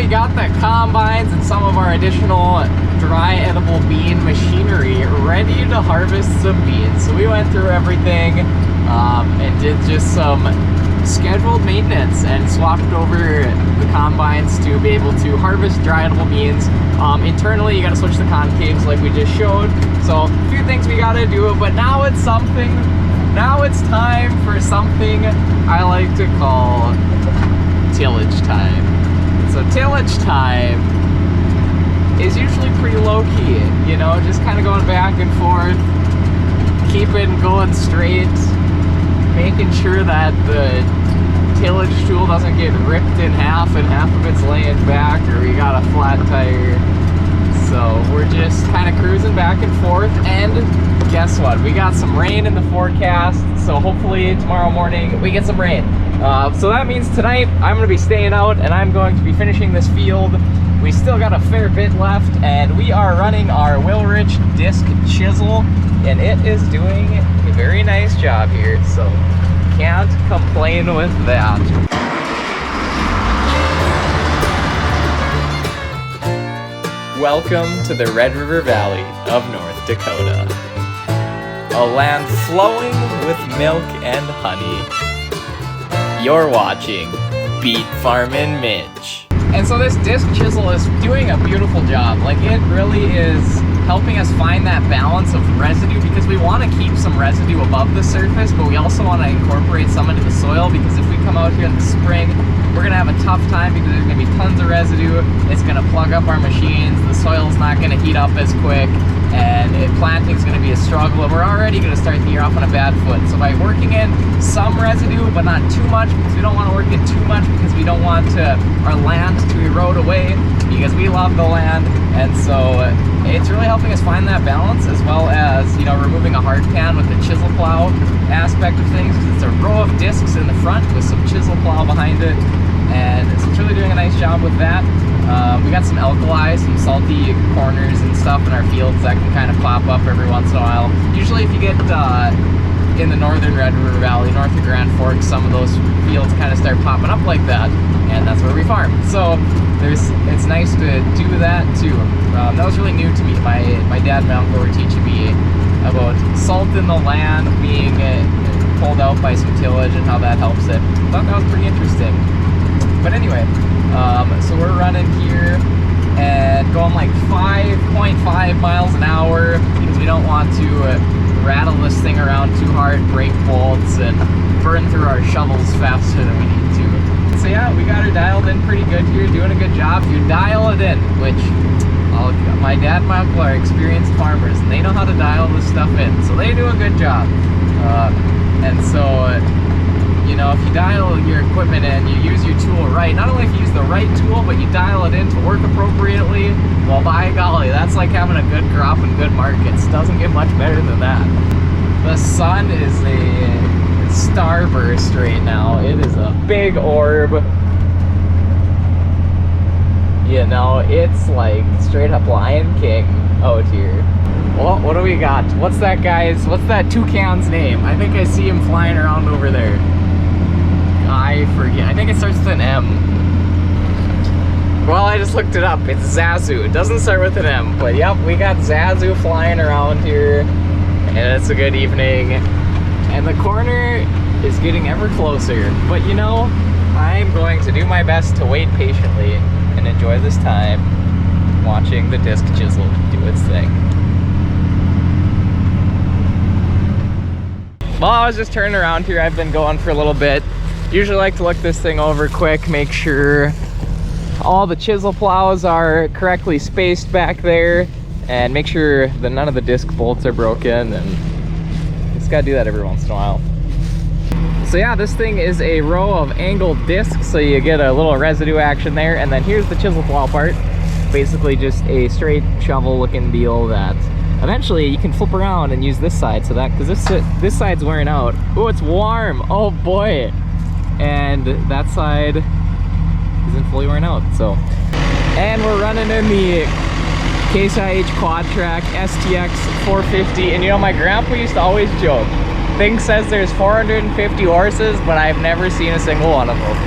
we got the combines and some of our additional dry edible bean machinery ready to harvest some beans. So we went through everything and did just some scheduled maintenance and swapped over the combines to be able to harvest dry edible beans. Internally, you got to switch the concaves like we just showed. So a few things we got to do, but now it's time for something I like to call tillage time. So tillage time is usually pretty low-key, you know, just kind of going back and forth, keeping going straight, making sure that the tillage tool doesn't get ripped in half and half of it's laying back, or we got a flat tire. So we're just kind of cruising back and forth, and guess what? We got some rain in the forecast, so hopefully tomorrow morning we get some rain. So that means tonight I'm going to be staying out and I'm going to be finishing this field. We still got a fair bit left, and we are running our Wil-Rich Disk Chisel, and it is doing a very nice job here, so can't complain with that. Welcome to the Red River Valley of North Dakota, a land flowing with milk and honey. You're watching Beet Farmin Mitch. And so this disc chisel is doing a beautiful job. Like, it really is helping us find that balance of residue, because we want to keep some residue above the surface, but we also want to incorporate some into the soil, because if we come out here in the spring, we're going to have a tough time because there's going to be tons of residue. It's going to plug up our machines, the soil's not going to heat up as quick, and planting's going to be a struggle, and we're already going to start the year off on a bad foot. So by working in some residue, but not too much, because we don't want to work in too much, because we don't want our land to erode away, because we love the land. And so it's really helping us find that balance, as well as, you know, removing a hard pan with the chisel plow aspect of things, because it's a row of discs in the front with some chisel plow behind it, and so it's really doing a nice job with that. We got some alkali, some salty corners and stuff in our fields that can kind of pop up every once in a while. Usually if you get in the northern Red River Valley, north of Grand Forks, some of those fields kind of start popping up like that, and that's where we farm. So it's nice to do that too. That was really new to me. My dad and my uncle were teaching me about salt in the land being pulled out by some tillage and how that helps it. I thought that was pretty interesting. But anyway, so we're running here and going like 5.5 miles an hour, because we don't want to rattle this thing around too hard, break bolts, and burn through our shovels faster than we need to. So yeah, we got her dialed in pretty good here, doing a good job. If you dial it in, which my dad and my uncle are experienced farmers, and they know how to dial this stuff in, so they do a good job. And so, you know, if you dial your equipment in, you use your tool right, not only if you use the right tool, but you dial it in to work appropriately, well, by golly, that's like having a good crop and good markets. Doesn't get much better than that. The sun is a starburst right now. It is a big orb. You know, it's like straight up Lion King out here. Well, what do we got? What's that toucan's name? I think I see him flying around over there. I forget. I think it starts with an M. Well, I just looked it up. It's Zazu. It doesn't start with an M, but yep, we got Zazu flying around here, and it's a good evening. And the corner is getting ever closer, but you know, I'm going to do my best to wait patiently and enjoy this time watching the disc chisel do its thing. Well, I was just turning around here. I've been going for a little bit. Usually like to look this thing over quick, make sure all the chisel plows are correctly spaced back there, and make sure that none of the disc bolts are broken, and just gotta do that every once in a while. So yeah, this thing is a row of angled discs, so you get a little residue action there, and then here's the chisel plow part. Basically just a straight shovel looking deal that eventually you can flip around and use this side, so that, because this side's wearing out. Oh, it's warm, oh boy. And that side isn't fully worn out, so. And we're running in the Case IH QuadTrac STX 450, and you know, my grandpa used to always joke, thing says there's 450 horses, but I've never seen a single one of them.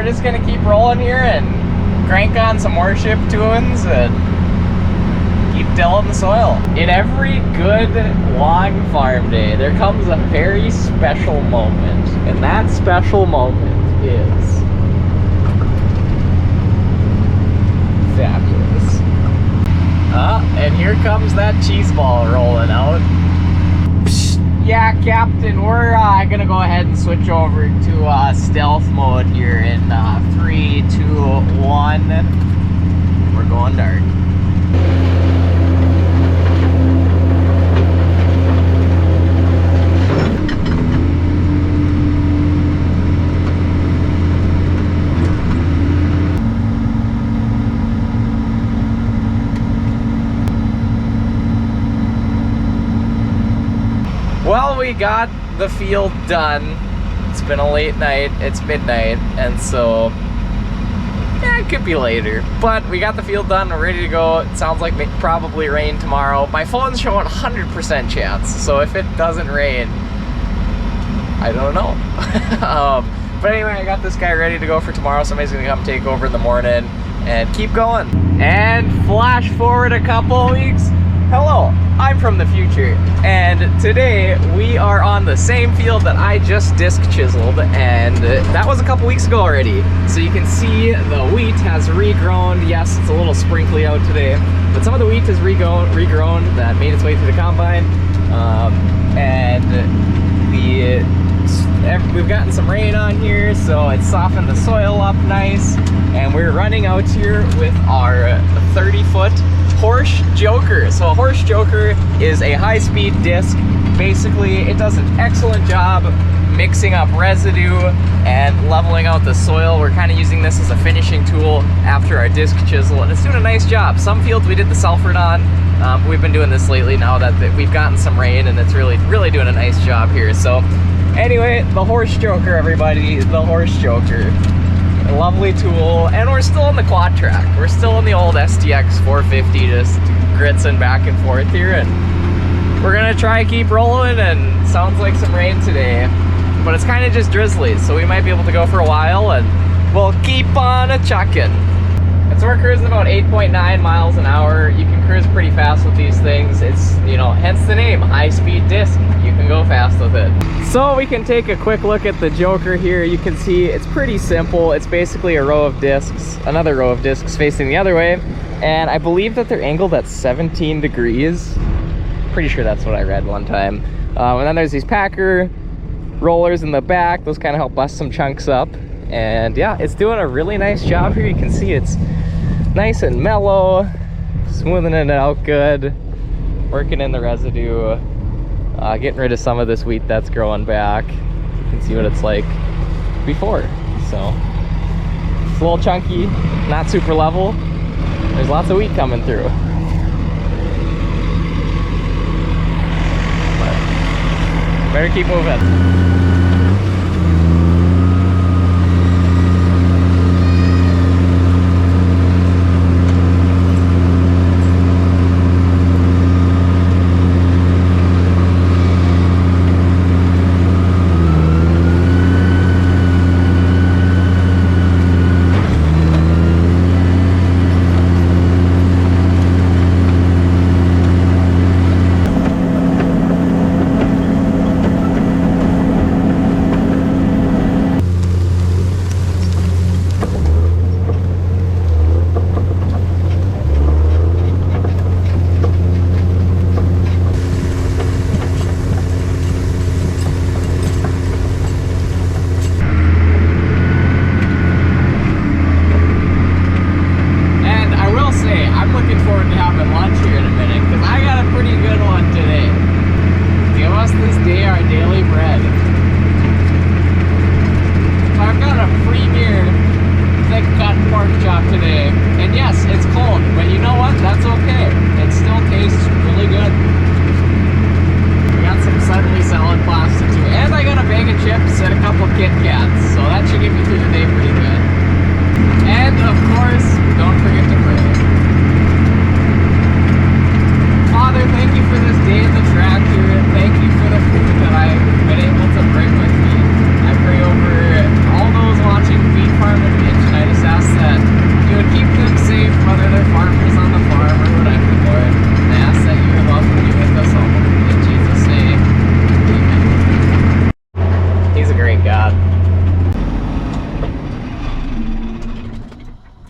just gonna keep rolling here and crank on some more ship tunes and keep tilling the soil. In every good long farm day, there comes a very special moment, and that special moment is fabulous. And here comes that cheese ball rolling out. Yeah, Captain, we're gonna go ahead and switch over to stealth mode here in 3, 2, 1. We're going dark. Well, we got the field done. It's been a late night, it's midnight, and so, yeah, it could be later. But we got the field done, we're ready to go. It sounds like probably rain tomorrow. My phone's showing 100% chance, so if it doesn't rain, I don't know. But anyway, I got this guy ready to go for tomorrow. Somebody's gonna come take over in the morning and keep going. And flash forward a couple weeks. Hello, I'm from the future, and today we are on the same field that I just disc chiseled, and that was a couple weeks ago already. So you can see the wheat has regrown. Yes, it's a little sprinkly out today, but some of the wheat has regrown that made its way through the combine, and we've gotten some rain on here, so it's softened the soil up nice, and we're running out here with our 30-foot Horsch Joker. So a Horsch Joker is a high-speed disc. Basically, it does an excellent job mixing up residue and leveling out the soil. We're kind of using this as a finishing tool after our disc chisel, and it's doing a nice job. Some fields we did the sulfur on. We've been doing this lately now that we've gotten some rain, and it's really doing a nice job here. So anyway, the Horsch Joker, everybody, the Horsch Joker. A lovely tool, and we're still in the QuadTrac. We're still in the old STX 450, just gritzing back and forth here, and we're gonna try to keep rolling, and sounds like some rain today, but it's kind of just drizzly, so we might be able to go for a while, and we'll keep on a-chucking. And so we're cruising about 8.9 miles an hour. You can cruise pretty fast with these things. It's, you know, hence the name, high-speed disc. You can go fast with it. So we can take a quick look at the Joker here. You can see it's pretty simple. It's basically a row of discs, another row of discs facing the other way. And I believe that they're angled at 17 degrees. Pretty sure that's what I read one time. And then there's these packer rollers in the back. Those kind of help bust some chunks up. And yeah, it's doing a really nice job here. You can see it's nice and mellow, smoothing it out good, working in the residue, getting rid of some of this wheat that's growing back. You can see what it's like before. So it's a little chunky, not super level. There's lots of wheat coming through. But better keep moving.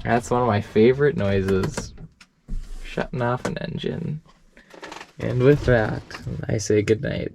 That's one of my favorite noises. Shutting off an engine. And with that, I say goodnight.